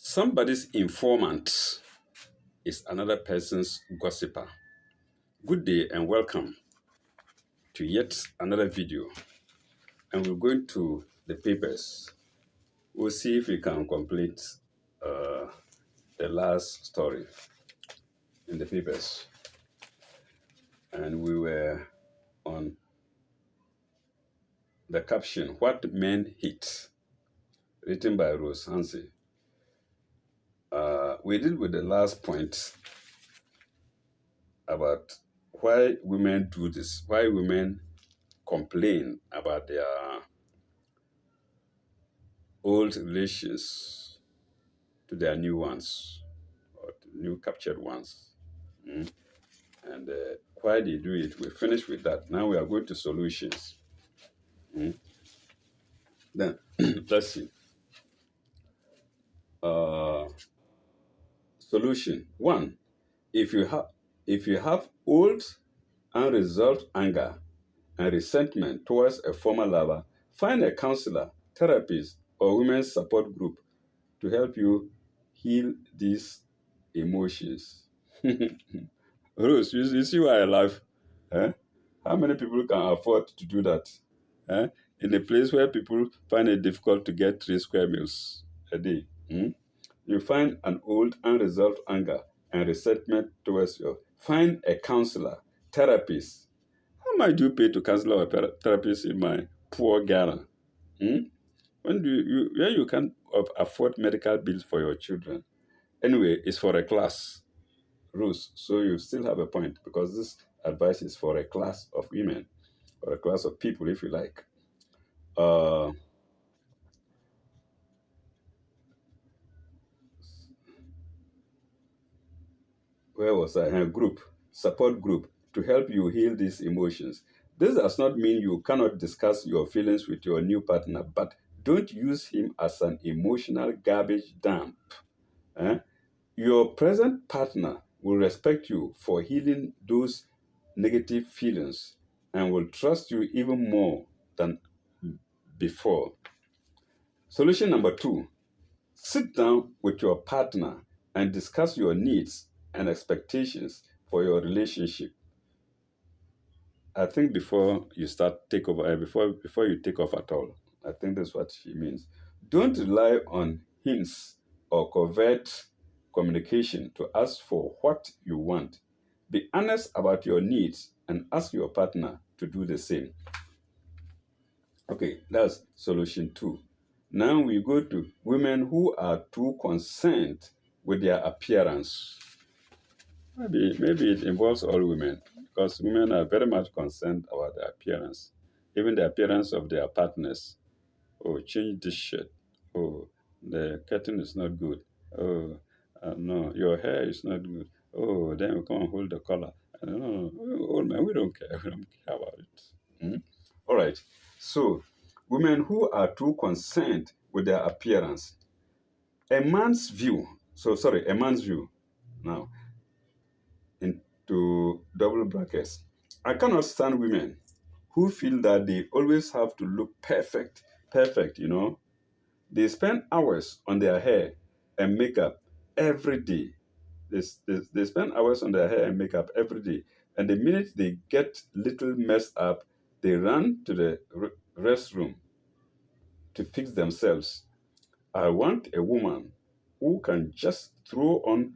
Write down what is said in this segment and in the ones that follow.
Somebody's informant is another person's gossiper. Good day and welcome to yet another video. And we're going to the papers. We'll see if we can complete uh, the last story in the papers. And we were on the caption, What Men Hate, written by Rose Hansi. We did with the last point about why women do this, why women complain about their old relations to their new ones or to new captured ones. And why they do it, we finished with that. Now we are going to solutions. Then let's see. Uh, Solution one: if you have old unresolved anger and resentment towards a former lover, find a counselor, therapist, or women's support group to help you heal these emotions. Rose, you see why I laugh? Eh? How many people can afford to do that? Eh? In a place where people find it difficult to get 3 square meals a day. You find an old unresolved anger and resentment towards you. Find a counselor, therapist. How much do you pay to counselor or therapist in my poor Ghana? Hmm? Where you can afford medical bills for your children? Anyway, it's for a class, Ruth. So you still have a point because this advice is for a class of women or a class of people, if you like. Uh, where was I? A group, support group to help you heal these emotions. This does not mean you cannot discuss your feelings with your new partner, but don't use him as an emotional garbage dump. Eh? Your present partner will respect you for healing those negative feelings and will trust you even more than before. Solution number two: sit down with your partner and discuss your needs and expectations for your relationship. I think before you start take over, before you take off at all, I think that's what she means. Don't rely on hints or covert communication to ask for what you want. Be honest about your needs and ask your partner to do the same. Okay, that's solution two. Now we go to women who are too concerned with their appearance. Maybe it involves all women because women are very much concerned about their appearance, even the appearance of their partners. Oh, change this shirt. Oh, the curtain is not good. Oh, no, your hair is not good. Oh, then we come and hold the collar. No, old man, we don't care. We don't care about it. All right. So, women who are too concerned with their appearance. A man's view. A man's view. Now, into double brackets. I cannot stand women who feel that they always have to look perfect. They spend hours on their hair and makeup every day. They spend hours on their hair and makeup every day. And the minute they get little messed up, they run to the restroom to fix themselves. I want a woman who can just throw on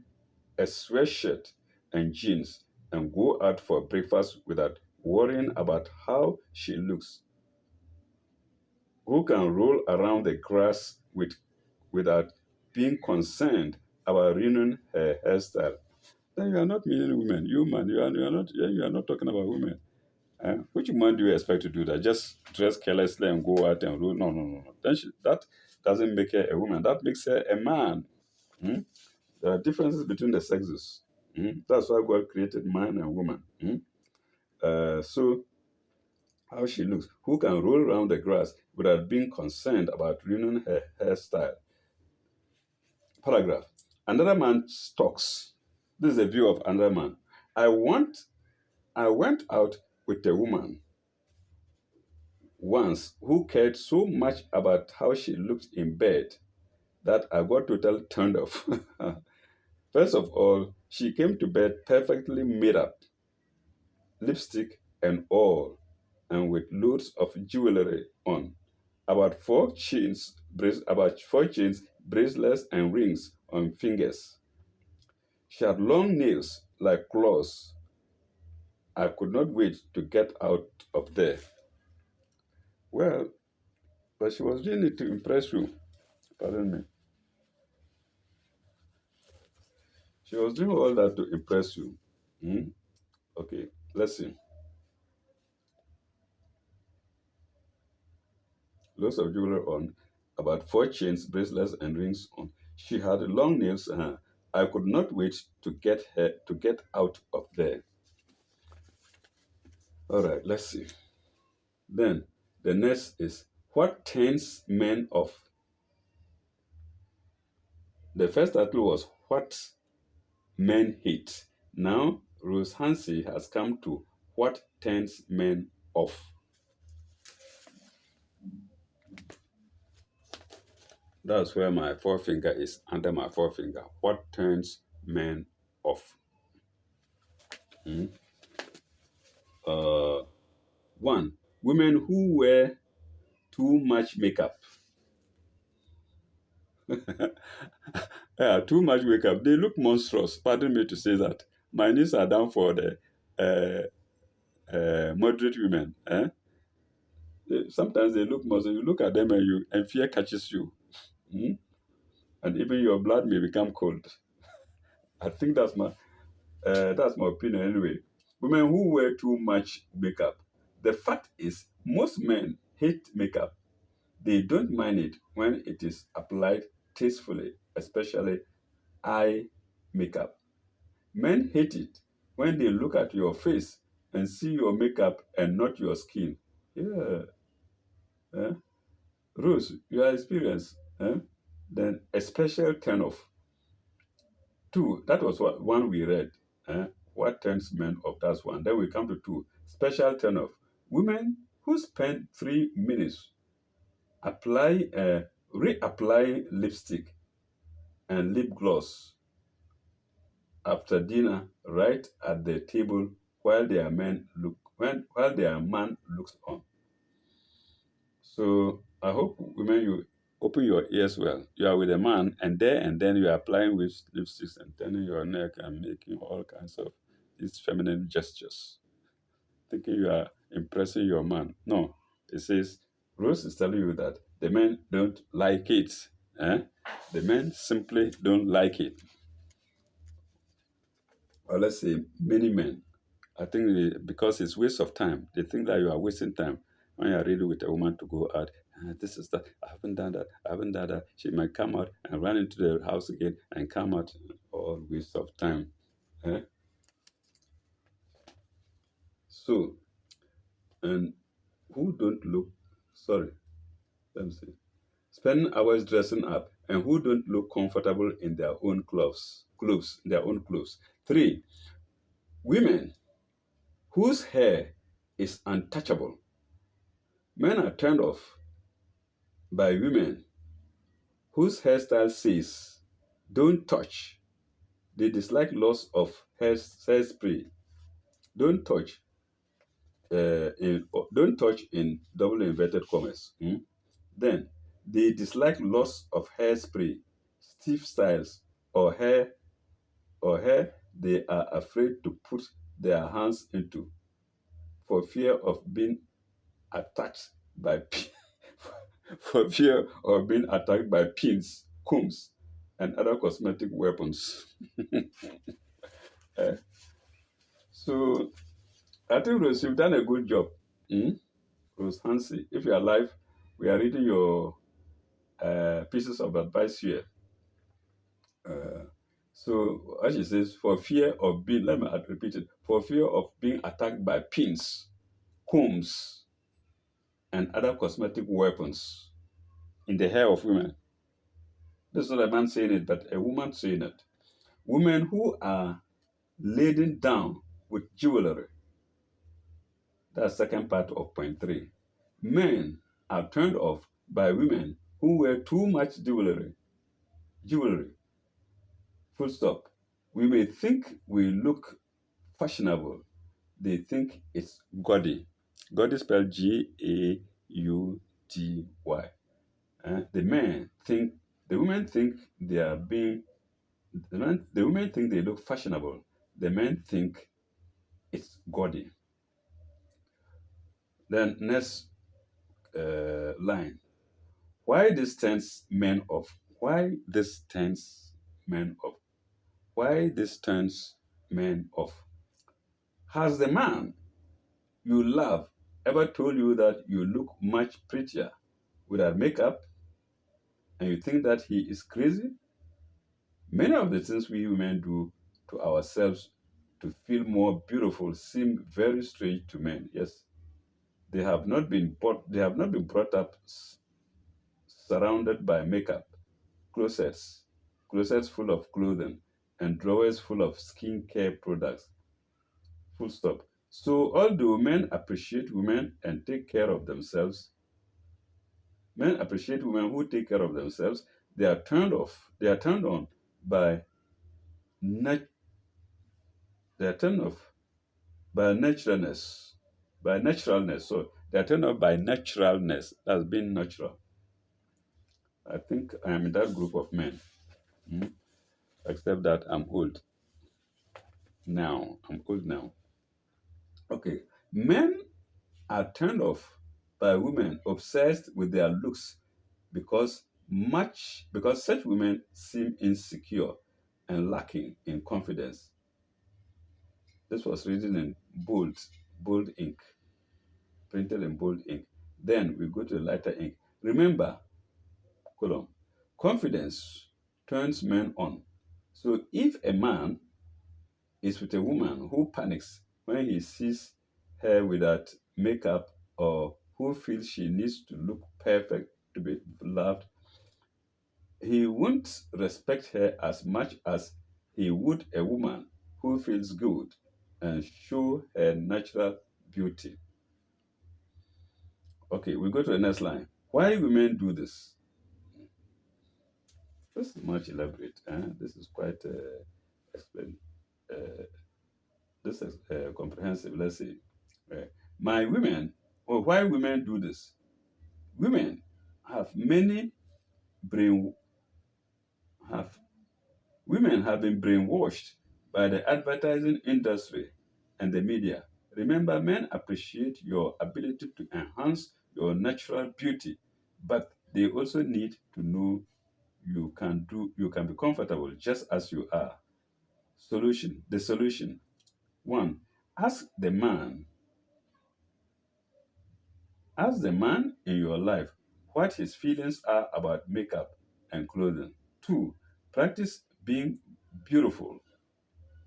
a sweatshirt and jeans and go out for breakfast without worrying about how she looks, who can roll around the grass without being concerned about ruining her hairstyle. Then you are not meaning women. You man, you are not talking about women. Which man do you expect to do that? Just dress carelessly and go out and roll? No, no, no, no. That doesn't make her a woman. That makes her a man. Hmm? There are differences between the sexes. That's why God created man and woman. So, how she looks, who can roll around the grass without being concerned about ruining her hairstyle? Paragraph. Another man talks. This is a view of another man. I went out with a woman once who cared so much about how she looked in bed that I got totally turned off. First of all, she came to bed perfectly made up, lipstick and all, and with loads of jewelry on. About 4 chains, bracelets, and rings on fingers. She had long nails like claws. I could not wait to get out of there. Well, but she was doing it to impress you. Pardon me. She was doing all that to impress you. Hmm? Okay, let's see. Lots of jewelry on, about 4 chains, bracelets, and rings on. She had long nails. I could not wait to get out of there. All right, let's see. Then the next is what turns men off. The first title was what men hate. Now Rose Hansi has come to what turns men off. That's where my forefinger is, under my forefinger. What turns men off? Hmm? Uh, One, women who wear too much makeup. Yeah, too much makeup. They look monstrous. Pardon me to say that. My knees are down for the moderate women. Eh? Sometimes they look monstrous. You look at them and fear catches you. Hmm? And even your blood may become cold. I think that's my opinion anyway. Women who wear too much makeup. The fact is, most men hate makeup. They don't mind it when it is applied tastefully, especially eye makeup. Men hate it when they look at your face and see your makeup and not your skin. Yeah. Eh? Rose, your experience. Eh? Then a special turn off. Two, that was what one we read. Eh? What turns men off? That's one. Then we come to two. Special turn off. Women who spend 3 minutes apply reapply lipstick and lip gloss after dinner right at the table while their man looks on. So I hope women you open your ears well. You are with a man and then you are applying with lipsticks and turning your neck and making all kinds of these feminine gestures, thinking you are impressing your man. No, it says Rose is telling you that the men don't like it. Eh? The men simply don't like it. Or let's say many men. I think because it's waste of time. They think that you are wasting time when you are ready with a woman to go out. This is that. I haven't done that. I haven't done that. She might come out and run into the house again and come out. All waste of time. Eh? So, and who don't look, sorry, let me see, spend hours dressing up and who don't look comfortable in their own their own clothes. Three, women whose hair is untouchable. Men are turned off by women whose hairstyle says, don't touch. They dislike loss of hairspray. Don't touch don't touch in double inverted commas. Hmm? Then they dislike loss of hairspray, stiff styles, or hair they are afraid to put their hands into for fear of being attacked by for fear of being attacked by pins, combs, and other cosmetic weapons. Eh, so I think Rose, you've done a good job. Hmm? Rose Hansi, if you're alive, we are reading your pieces of advice here. Uh, so as she says, for fear of being, let me repeat it, for fear of being attacked by pins, combs, and other cosmetic weapons in the hair of women. This is not a man saying it, but a woman saying it. Women who are laden down with jewelry. That's second part of point three. Men are turned off by women who wear too much jewelry. jewelry. Full stop. We may think we look fashionable. They think it's gaudy. Gaudy spelled Gaudy. The men think the women think they are being the women think they look fashionable. The men think it's gaudy. Then next line. Why this turns men off? Why this turns men off? Why this turns men off? Has the man you love ever told you that you look much prettier without makeup and you think that he is crazy? Many of the things we women do to ourselves to feel more beautiful seem very strange to men. Yes, they have not been brought up surrounded by makeup, closets, closets full of clothing, and drawers full of skincare products. Full stop. So although men appreciate women and take care of themselves, men appreciate women who take care of themselves, they are turned off. They are turned on by nat- they are turned off by naturalness. By naturalness. So they are turned off by naturalness. That's being natural. I think I am in that group of men. Mm. Except that I'm old now. I'm old now. Okay. Men are turned off by women obsessed with their looks because such women seem insecure and lacking in confidence. This was written in bold ink, printed in bold ink. Then we go to the lighter ink. Remember, column, confidence turns men on. So if a man is with a woman who panics when he sees her without makeup or who feels she needs to look perfect to be loved, he won't respect her as much as he would a woman who feels good and show her natural beauty. Okay, we go to the next line. Why women do this? This is much elaborate. This is quite explain. Uh, this is comprehensive. Let's see. Uh, my women, or why women do this? Women have many brain have Women have been brainwashed by the advertising industry and the media. Remember, men appreciate your ability to enhance your natural beauty, but they also need to know you can be comfortable just as you are. The solution. One, ask the man, ask the man in your life what his feelings are about makeup and clothing. Two, practice being beautiful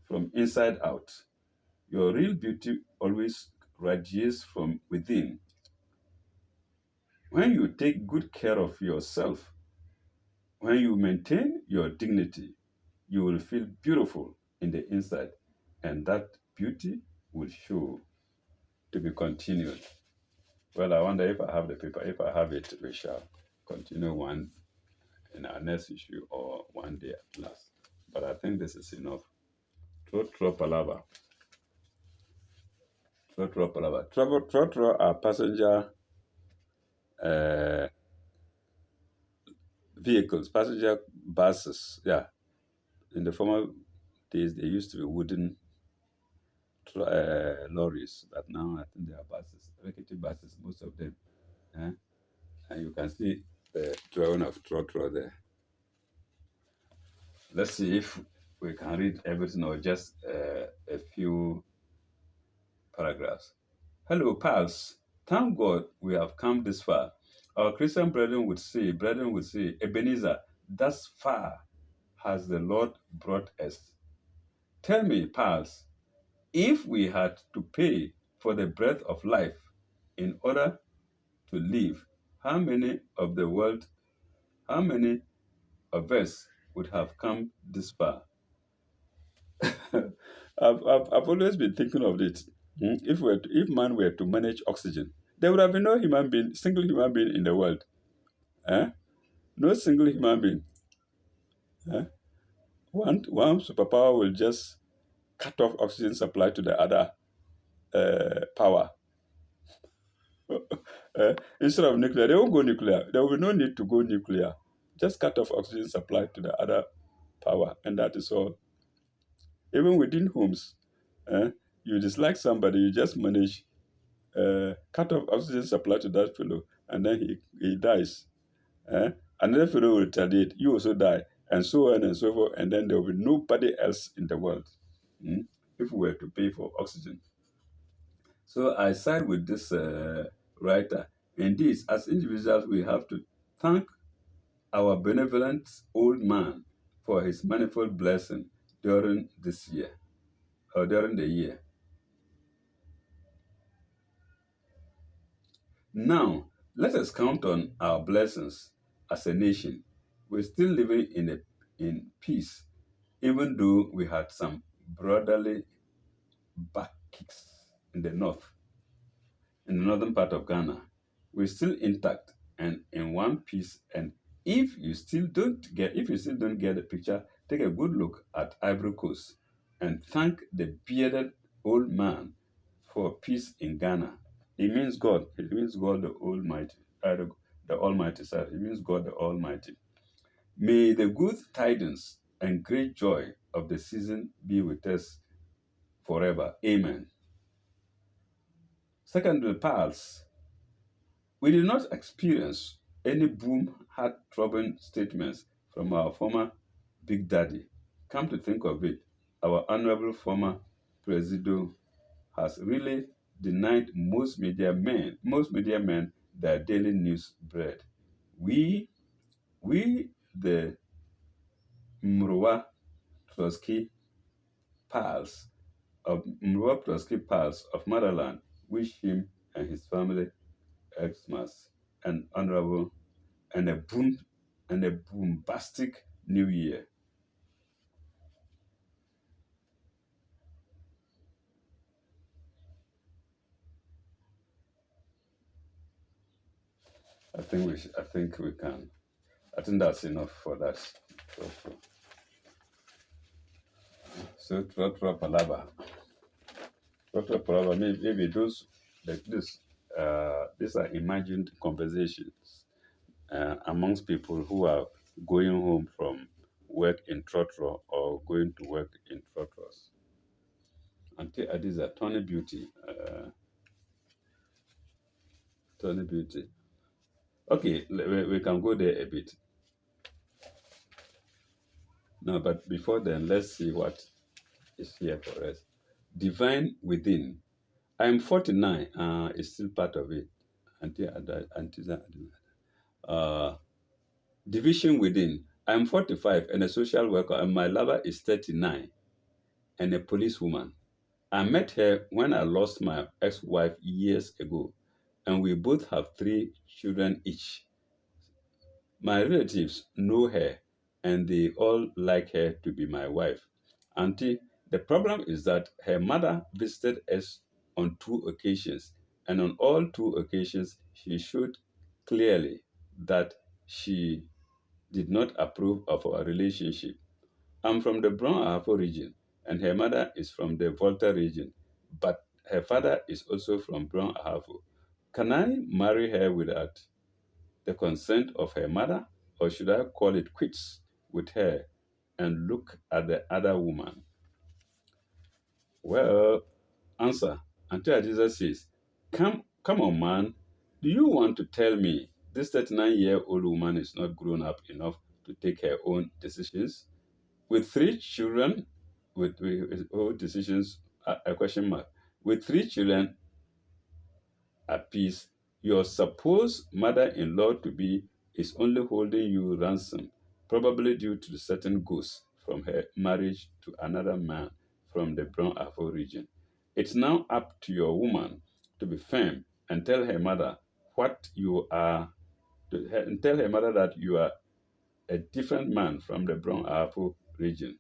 from inside out. Your real beauty always radiates from within. When you take good care of yourself, when you maintain your dignity, you will feel beautiful in the inside, and that beauty will show. To be continued. Well, I wonder if I have the paper. If I have it, we shall continue one in our next issue or one day at last. But I think this is enough. Trotro palava. Trotro palava. Trotro are passenger uh, vehicles, passenger buses. Yeah. In the former days, they used to be wooden lorries, but now I think they are buses, executive buses, most of them. Eh? And you can see the drawing of Trotro there. Let's see if we can read everything or just a few paragraphs. Hello, pals. Thank God we have come this far. Our Christian brethren would say, Ebenezer, thus far has the Lord brought us. Tell me, pals, if we had to pay for the breath of life in order to live, how many of the world, how many of us would have come this far? I've always been thinking of it. If man were to manage oxygen, there would have been no single human being in the world. Eh? No single human being. Eh? One superpower will just cut off oxygen supply to the other power. Instead of nuclear, they won't go nuclear. There will be no need to go nuclear. Just cut off oxygen supply to the other power, and that is all. Even within homes, eh, you dislike somebody, you just manage cut off oxygen supply to that fellow, and then he dies. Eh? Another fellow will retaliate, you also die, and so on and so forth, and then there will be nobody else in the world if we were to pay for oxygen. So I side with this writer. Indeed, as individuals, we have to thank our benevolent old man for his manifold blessing during this year or during the year. Now, let us count on our blessings as a nation. We're still living in peace, even though we had some brotherly back kicks in the north, in the northern part of Ghana. We're still intact and in one piece. And if you still don't get the picture, take a good look at Ivory Coast and thank the bearded old man for peace in Ghana. It means God. It means God the Almighty. The Almighty, sorry. It means God the Almighty. May the good tidings and great joy of the season be with us forever. Amen. Secondly, pals, we did not experience any boom heart-throbbing statements from our former Big Daddy. Come to think of it, our honorable former Presido has really denied most media men their daily news bread. We, the Mruwa Trotsky pals of Motherland, wish him and his family Xmas an honorable and a bombastic new year. I think we can. I think that's enough for that. So, Trotro Palava. Trotro Palava, maybe these are imagined conversations amongst people who are going home from work in Trotro or going to work in Trotros. Auntie Adiza, Tony Beauty. Tony Beauty. Okay, we can go there a bit. No, but before then, let's see what is here for us. Divine Within. I'm 49, it's still part of it. Uh, Division Within. I'm 45 and a social worker, and my lover is 39 and a policewoman. I met her when I lost my ex wife years ago, and we both have 3 children each. My relatives know her and they all like her to be my wife. Auntie, the problem is that her mother visited us on 2 occasions, and on all 2 occasions, she showed clearly that she did not approve of our relationship. I'm from the Brown Ahafo region, and her mother is from the Volta region, but her father is also from Brown Ahafo. Can I marry her without the consent of her mother, or should I call it quits with her and look at the other woman? Well, answer. Until Jesus says, come on, man. Do you want to tell me this 39-year-old woman is not grown up enough to take her own decisions? With 3 children, with all decisions, a question mark. With 3 children apiece, your supposed mother-in-law to be is only holding you ransom, probably due to certain ghosts from her marriage to another man from the Brown Afro region. It's now up to your woman to be firm and tell her mother what you are, and tell her mother that you are a different man from the Brown Afro region.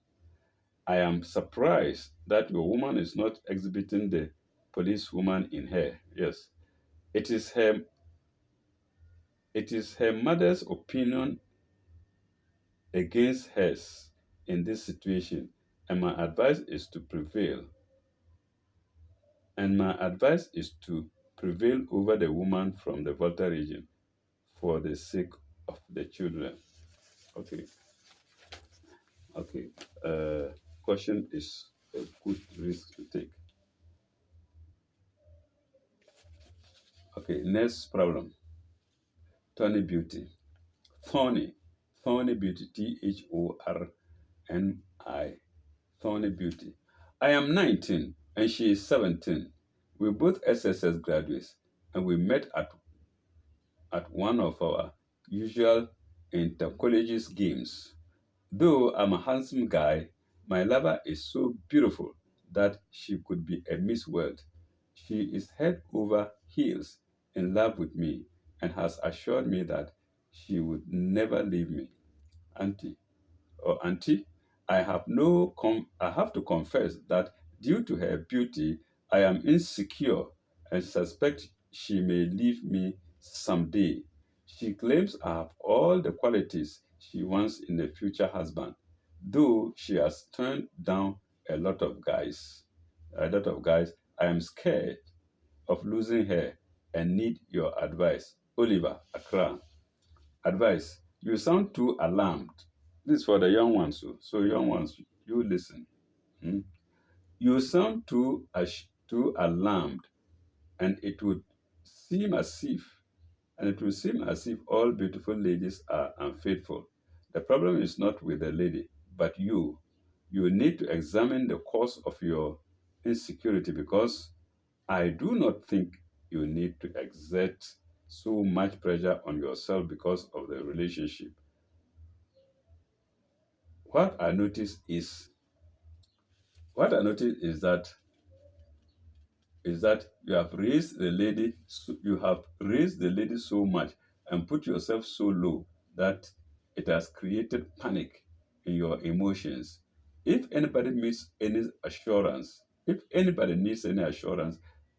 I am surprised that your woman is not exhibiting the policewoman in her. Yes, it is her It is her mother's opinion against hers in this situation, and my advice is to prevail. And my advice is to prevail over the woman from the Volta region for the sake of the children. Okay, okay. Caution is a good risk to take. Okay, next problem. Thorny beauty. Thorny. Thorny beauty. Thorni. Thorny beauty. I am 19 and she is 17. We both SSS graduates and we met at one of our usual inter-colleges games. Though I'm a handsome guy, my lover is so beautiful that she could be a Miss World. She is head over heels in love with me and has assured me that she would never leave me. Auntie, auntie, I have to confess that due to her beauty, I am insecure and suspect she may leave me someday. She claims I have all the qualities she wants in a future husband, though she has turned down a lot of guys. A lot of guys. I am scared of losing her and need your advice. Oliver, Accra. Advice. You sound too alarmed. This is for the young ones. So young ones, you listen. Hmm? You sound too alarmed, and seem as if it will seem as if all beautiful ladies are unfaithful. The problem is not with the lady, but you. You need to examine the cause of your insecurity because I do not think you need to exert so much pressure on yourself because of the relationship. What I notice is what I notice is that you have raised the lady so much and put yourself so low that it has created panic in your emotions. If anybody needs any assurance,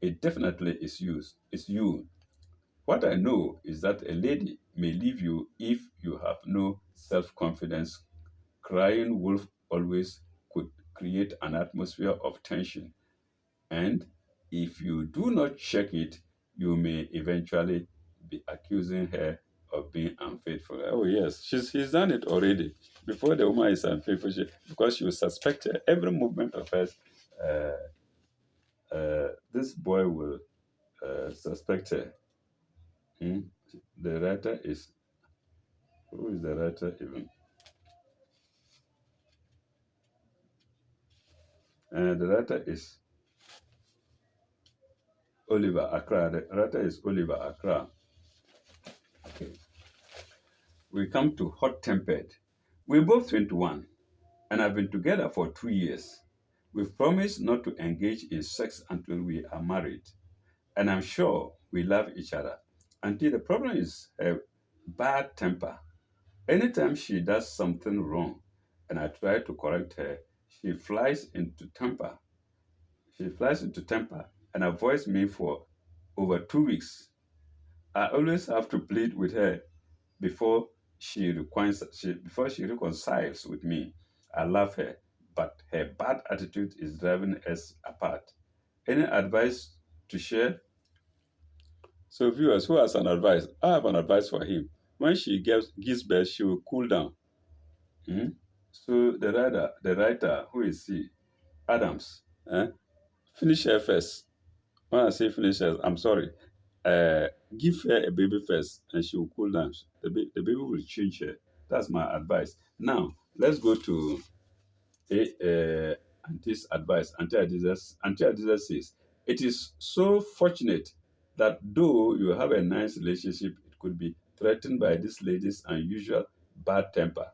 it definitely is you. It's you. What I know is that a lady may leave you if you have no self-confidence. Crying wolf always could create an atmosphere of tension, and if you do not check it, you may eventually be accusing her of being unfaithful. Oh yes, he's done it already. Before the woman is unfaithful, because she will suspect her every movement of hers. This boy will suspect her. Hmm? The writer is who is the writer even? The writer is Oliver Accra. The writer is Oliver Accra. Okay. We come to hot tempered. We're both 21 and have been together for 2 years. We've promised not to engage in sex until we are married, and I'm sure we love each other. Until the problem is her bad temper. Anytime she does something wrong and I try to correct her, she flies into temper. She flies into temper and avoids me for over 2 weeks. I always have to plead with her before before she reconciles with me. I love her, but her bad attitude is driving us apart. Any advice to share? So, viewers, who has an advice? I have an advice for him. When she gives birth, she will cool down. Hmm? So the writer, who is he? Adams. Finish her first. When I say finish her, I'm sorry. Uh, Give her a baby first, and she will cool down. The baby will change her. That's my advice. Now, let's go to Auntie's advice. Auntie Adiza says, it is so fortunate that though you have a nice relationship, it could be threatened by this lady's unusual bad temper.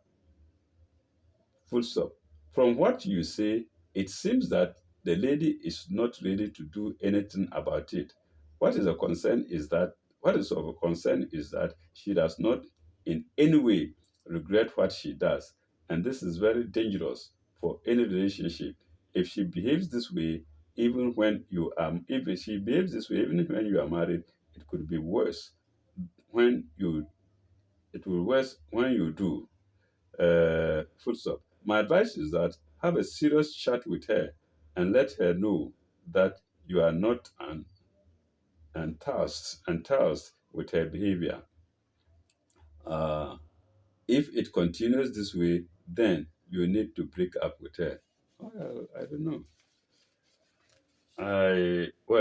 Full stop. From what you say, it seems that the lady is not ready to do anything about it. What is of a concern is that she does not in any way regret what she does. And this is very dangerous for any relationship. If she behaves this way, even when you are if she behaves this way, even when you are married, it could be worse when you it will worse when you do. Full stop. My advice is that have a serious chat with her and let her know that you are not enthused with her behavior. Uh, if it continues this way, then you need to break up with her. Well, I don't know.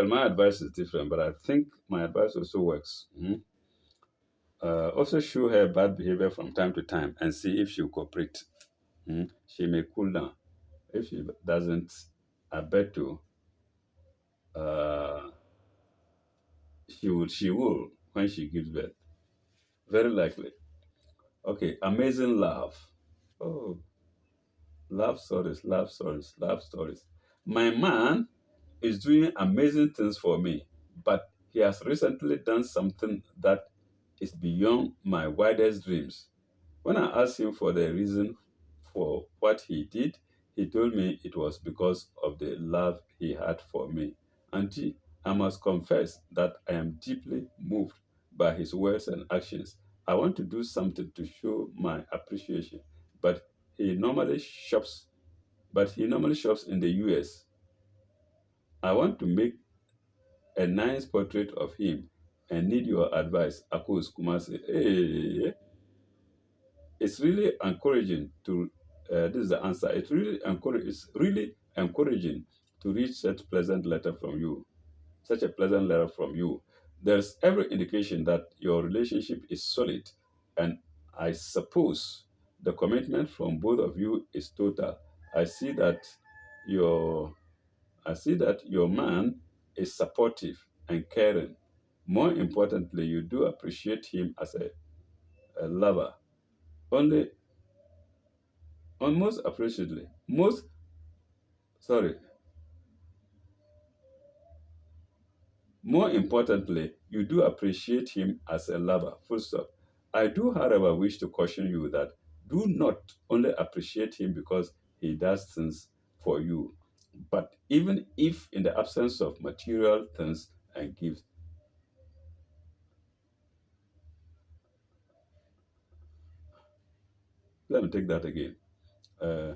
My advice is different, but I think my advice also works. Mhm. Also, show her bad behavior from time to time and see if she'll cooperate. She may cool down. If she doesn't, I bet to uh, she will when she gives birth. Very likely. Okay, amazing love. Oh, love stories, love stories, love stories. My man is doing amazing things for me, but he has recently done something that is beyond my wildest dreams. When I asked him for the reason for what he did, he told me it was because of the love he had for me. Auntie, I must confess that I am deeply moved by his words and actions. I want to do something to show my appreciation, but he normally shops he normally shops in the US. I want to make a nice portrait of him and need your advice. Akos Kumasi. Hey, it's really encouraging to this is the answer. It's really encouraging to read such a pleasant letter from you. There's every indication that your relationship is solid, and I suppose the commitment from both of you is total. I see that your your man is supportive and caring. More importantly, you do appreciate him as a lover. Only Almost appreciably. Sorry, more importantly, you do appreciate him as a lover. Full stop. I do, however, wish to caution you that do not only appreciate him because he does things for you, but even if in the absence of material things and gifts, let me take that again. Uh,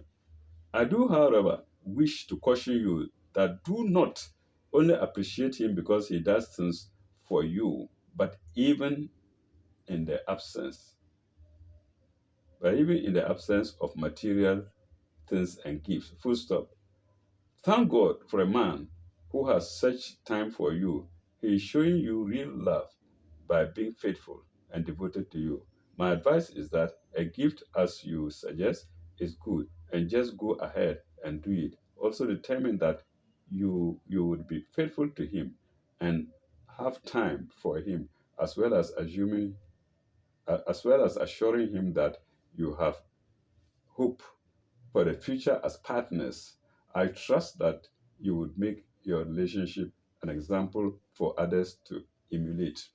I do, however, wish to caution you that do not only appreciate him because he does things for you, but in the absence, even in the absence of material things and gifts. Full stop. Thank God for a man who has such time for you. He is showing you real love by being faithful and devoted to you. My advice is that a gift, as you suggest, is good, and just go ahead and do it. Also, determine that you would be faithful to him and have time for him, as well as assuring him that you have hope for the future as partners. I trust that you would make your relationship an example for others to emulate.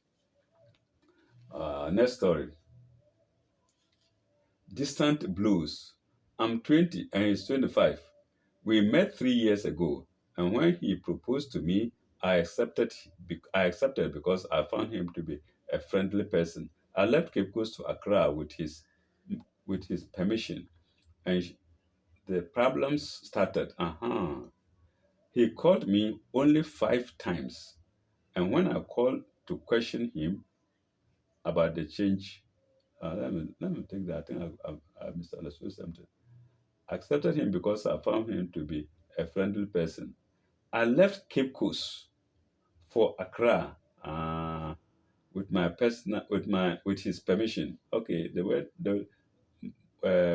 Next story. Distant blues. I'm 20 and he's 25. We met 3 years ago, and when he proposed to me, I accepted because I found him to be a friendly person. I left Cape Coast to Accra with his permission, and the problems started. He called me only 5 times, and when I called to question him about the change, let me take that. I think I misunderstood something. I accepted him because I found him to be a friendly person. I left Cape Coast for Accra with his permission. Okay, the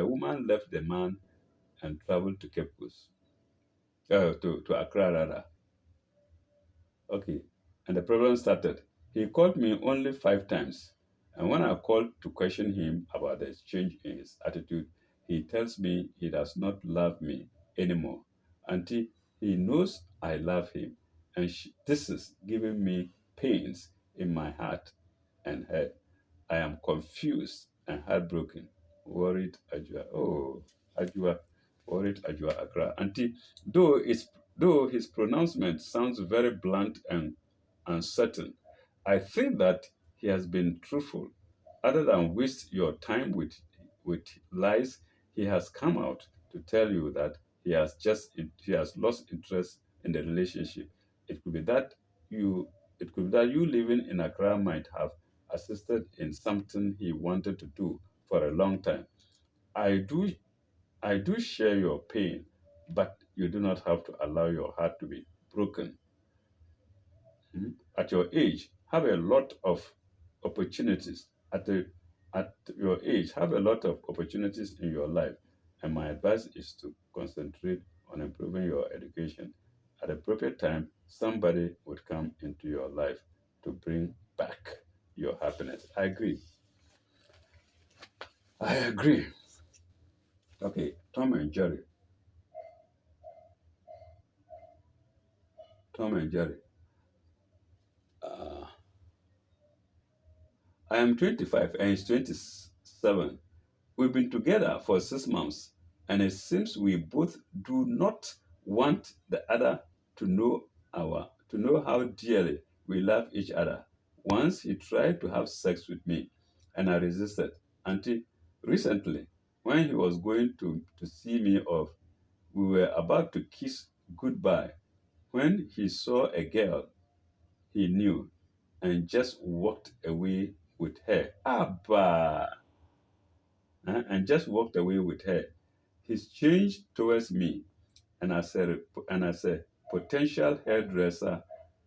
woman left the man and traveled to Cape Coast, to Accra rather. Okay. And the problem started. He called me only 5 times. And when I called to question him about the change in his attitude, he tells me he does not love me anymore until he knows I love him. And this is giving me pains in my heart and head. I am confused and heartbroken. Worried Ajua. Oh, Ajua. Worried Ajua Accra. Auntie, though his pronouncement sounds very blunt and uncertain, I think that he has been truthful. Other than waste your time with lies, he has come out to tell you that he has lost interest in the relationship. It could be that you it could be that you living in Accra might have assisted in something he wanted to do for a long time. I do I do share your pain, but you do not have to allow your heart to be broken. At your age, have a lot of opportunities. At your age, have a lot of opportunities in your life. And my advice is to concentrate on improving your education. At the appropriate time, somebody would come into your life to bring back your happiness. I agree. I agree. Okay, Tom and Jerry. Tom and Jerry. Uh, I am 25 and he's 27. We've been together for 6 months, and it seems we both do not want the other to know how dearly we love each other. Once he tried to have sex with me, and I resisted. Until recently, when he was going to see me off, we were about to kiss goodbye when he saw a girl he knew and just walked away with her. Abba! And just walked away with her. His change towards me, and as a potential hairdresser,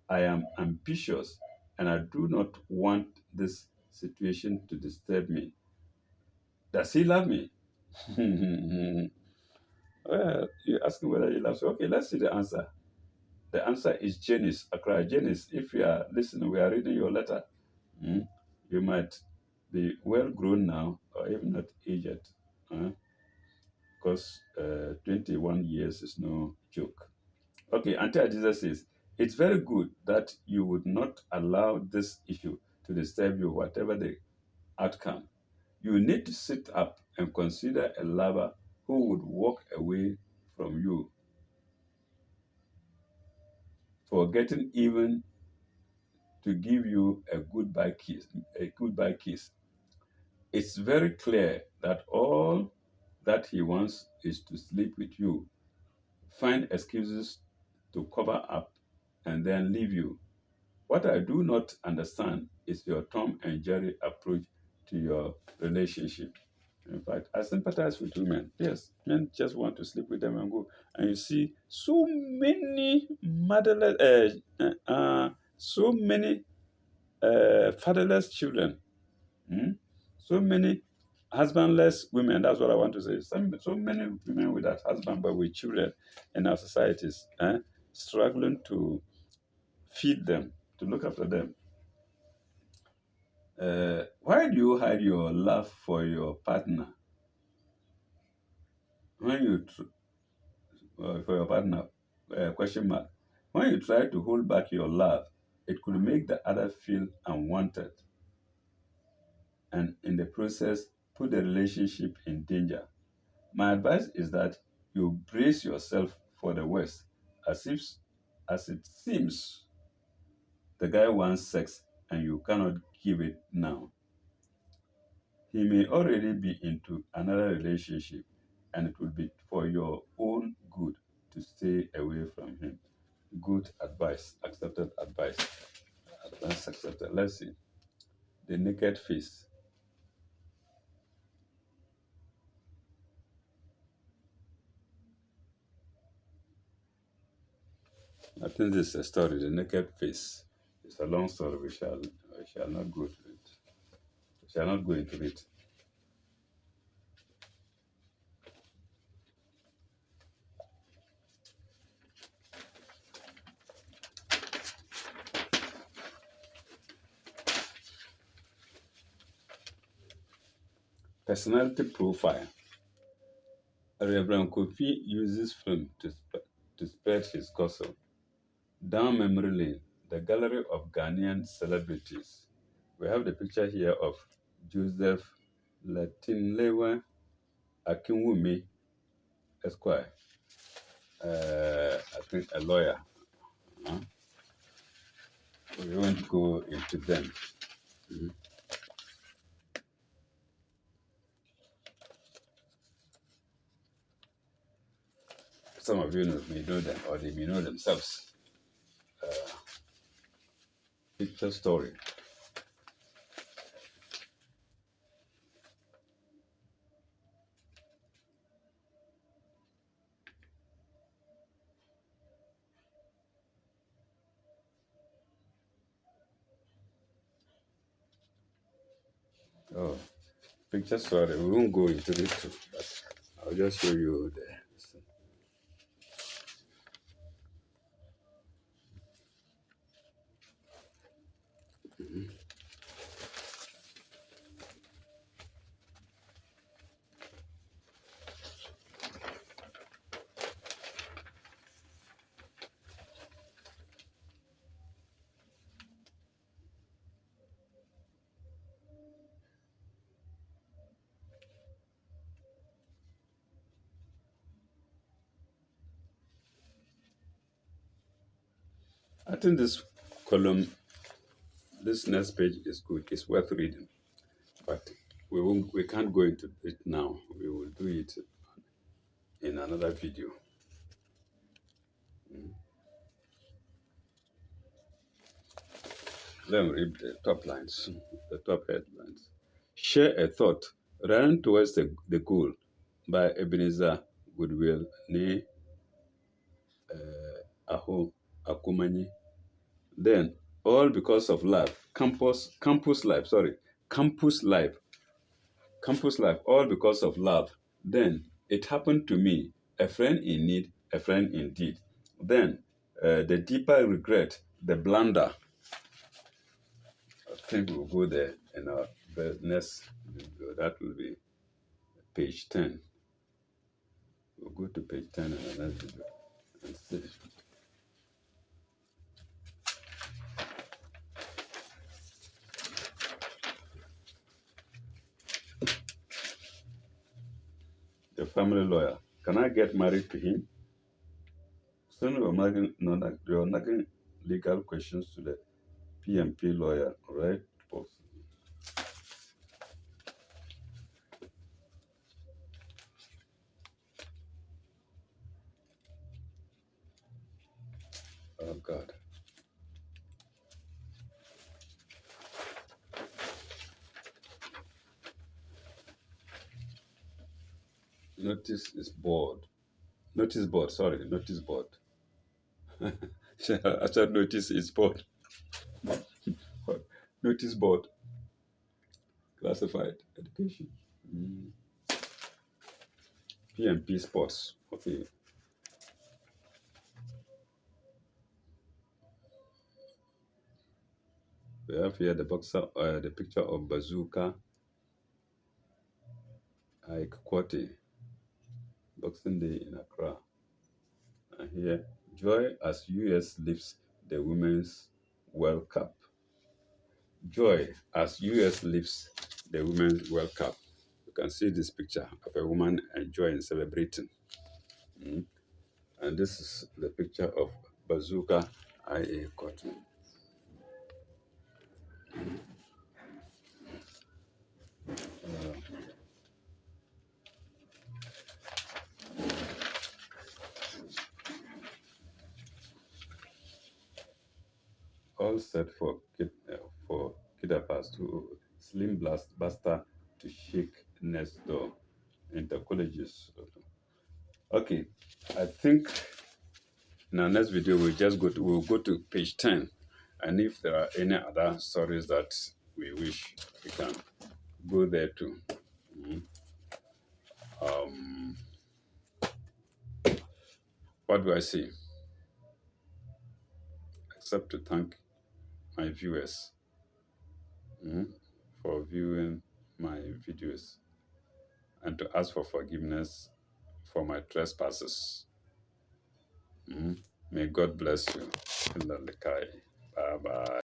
I am ambitious, and I do not want this situation to disturb me. Does he love me? Well, you ask me whether he loves me. Okay, let's see the answer. The answer is Janice, Accra. Janice, if you are listening, we are reading your letter. Mm, You might be well grown now, or even not aged. Uh, because 21 years is no joke. Okay, Auntie Jesus says, it's very good that you would not allow this issue to disturb you, whatever the outcome. You need to sit up and consider a lover who would walk away from you, forgetting even to give you a goodbye kiss. A goodbye kiss. It's very clear that all that he wants is to sleep with you, find excuses to cover up, and then leave you. What I do not understand is your Tom and Jerry approach to your relationship. In fact, I sympathize with women. Yes, men just want to sleep with them and go. And you see so many motherless, so many fatherless children. Hmm? So many husbandless women. That's what I want to say. So many women without husband but with children in our societies, struggling to feed them, to look after them. Why do you hide your love for your partner when for your partner? Question mark. When you try to hold back your love, it could make the other feel unwanted, and in the process, put the relationship in danger. My advice is that you brace yourself for the worst, as if, as it seems, the guy wants sex and you cannot give it now. He may already be into another relationship, and it would be for your own good to stay away from him. Good advice, accepted advice. Advice accepted. Let's see. The naked face. I think this is a story. The naked face. It's a long story. We shall not go to it. We shall not go into it. Personality profile. Reverend Kofi uses film to spread his gospel. Down memory lane, the gallery of Ghanaian celebrities. We have the picture here of Joseph Latinlewa Akinwumi Esquire, I think a lawyer. Huh? We won't go into them. Mhm. Some of you may know them, or they may know themselves. Picture story. Oh, picture story. We won't go into it, too, but I'll just show you there. I think this column, this next page is good. It's worth reading, but we can't go into it now. We will do it in another video. Let me read the top lines, the top headlines. Share a thought. Run towards the goal by Ebenezer Goodwill ne Aho Akumanyi. Then, all because of life. Campus life, sorry. Campus life. Campus life, all because of love. Then, it happened to me. A friend in need, a friend indeed. Then, the deeper regret, the blunder. I think we'll go there in our next video. That will be page 10. We'll go to page 10 in the next video and see. The family lawyer. Can I get married to him? Soon you're nagging legal questions to the PMP lawyer, right? Oh, God. Notice is board. Notice board, sorry, notice board. I said notice is board. Notice board. Classified education. PMP sports. Okay. We have here the picture of Bazooka Ike Kwati, Boxing Day in Accra. And here, joy as US lifts the Women's World Cup. Joy as US lifts the Women's World Cup. You can see this picture of a woman enjoying, celebrating. And this is the picture of Bazooka IA Cotton. All set for kidnappers to slim blast Buster to shake next door into colleges. Okay, I think in our next video we'll go to page 10, and if there are any other stories that we wish, we can go there too. What do I say? Except to thank my viewers for viewing my videos and to ask for forgiveness for my trespasses. May God bless you. Bye bye.